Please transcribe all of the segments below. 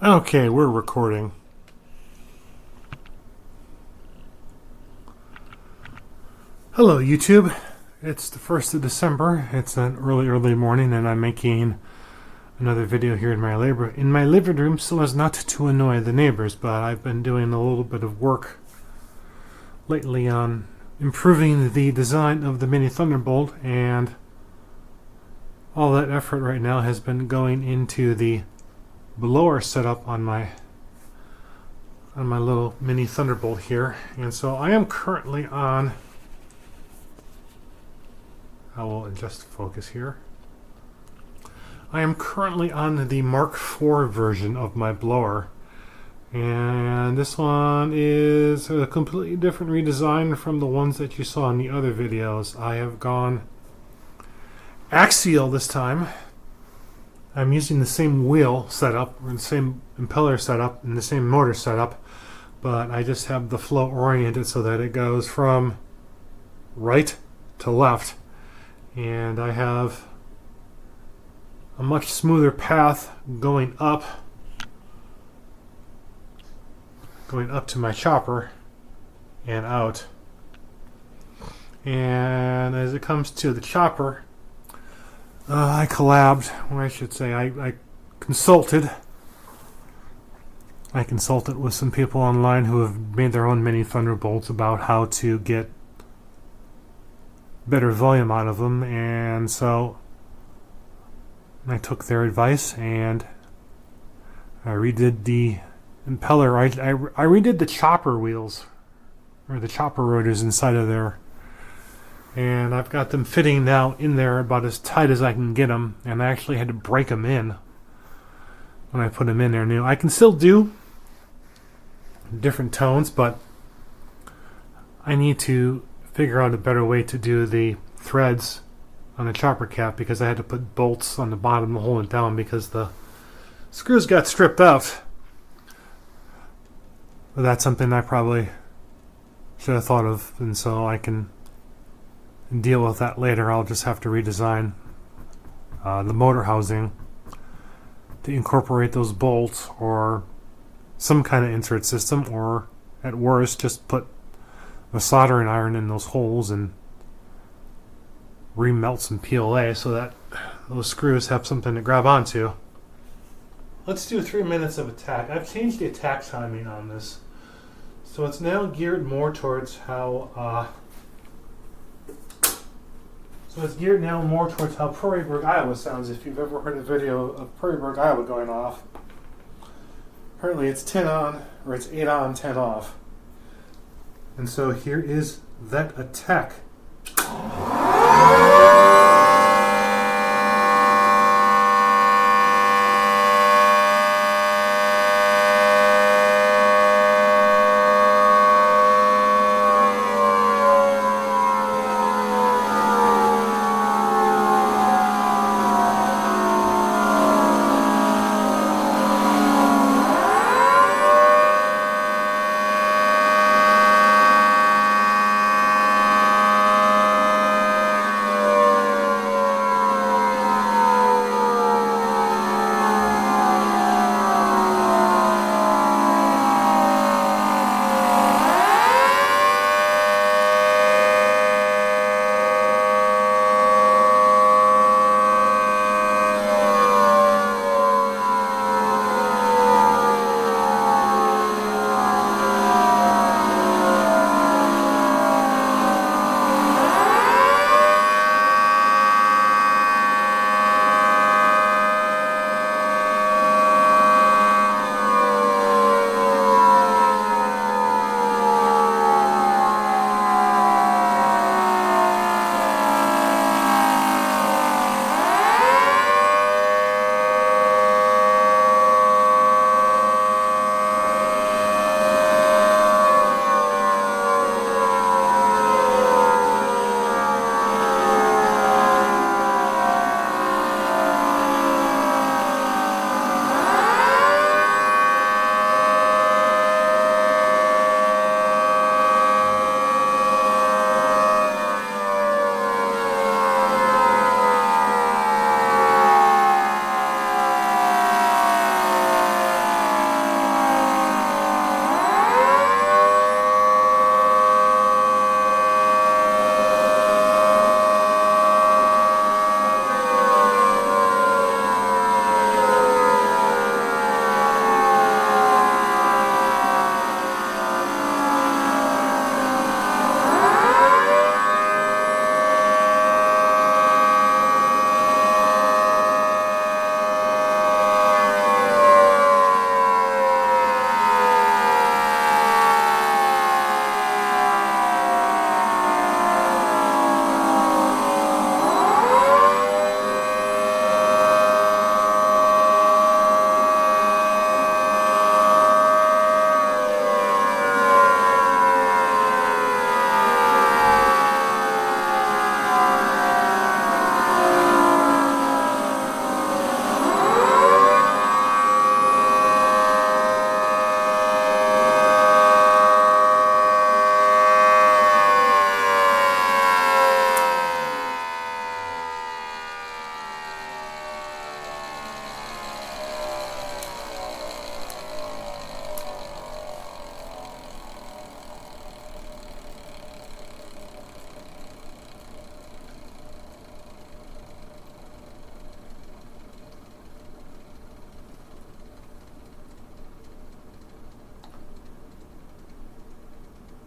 Okay, we're recording. Hello, YouTube. It's the 1st of December. It's an early morning, and I'm making another video here in my living room so as not to annoy the neighbors. But I've been doing a little bit of work lately on improving the design of the mini Thunderbolt, and all that effort right now has been going into the blower setup on my little mini Thunderbolt here. And so I am currently on, I will adjust focus here. I am currently on the Mark IV version of my blower, and this one is a completely different redesign from the ones that you saw in the other videos. I have gone axial this time. I'm using the same wheel setup, or the same impeller setup, and the same motor setup, but I just have the flow oriented so that it goes from right to left, and I have a much smoother path going up to my chopper and out. And as it comes to the chopper, I collabed, or I should say I consulted with some people online who have made their own mini Thunderbolts about how to get better volume out of them, and so I took their advice and I redid the impeller. I redid the chopper wheels, or the chopper rotors inside of there, and I've got them fitting now in there about as tight as I can get them, and I actually had to break them in when I put them in there new. I can still do different tones, but I need to figure out a better way to do the threads on the chopper cap, because I had to put bolts on the bottom to hold it down because the screws got stripped out. But that's something I probably should have thought of, and so I can deal with that later. I'll just have to redesign the motor housing to incorporate those bolts, or some kind of insert system, or at worst just put a soldering iron in those holes and remelt some PLA so that those screws have something to grab onto. Let's do 3 minutes of attack. I've changed the attack timing on this, so it's now geared more towards how Prairieburg, Iowa sounds. If you've ever heard a video of Prairieburg, Iowa going off, apparently it's 10 on, or it's 8 on, 10 off. And so here is that attack.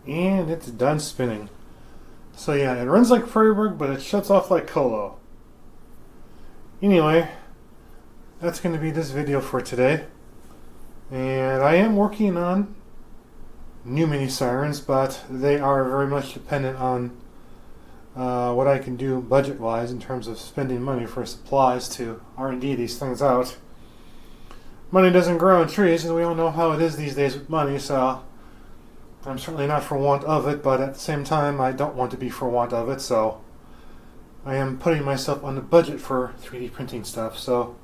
And it's done spinning. So yeah, it runs like Freiburg, but it shuts off like Colo. Anyway, that's going to be this video for today. And I am working on new mini sirens, but they are very much dependent on what I can do budget-wise in terms of spending money for supplies to R&D these things out. Money doesn't grow on trees, and we all know how it is these days with money, so I'm certainly not for want of it, but at the same time, I don't want to be for want of it, so I am putting myself on the budget for 3D printing stuff. So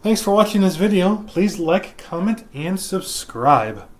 thanks for watching this video. Please like, comment, and subscribe.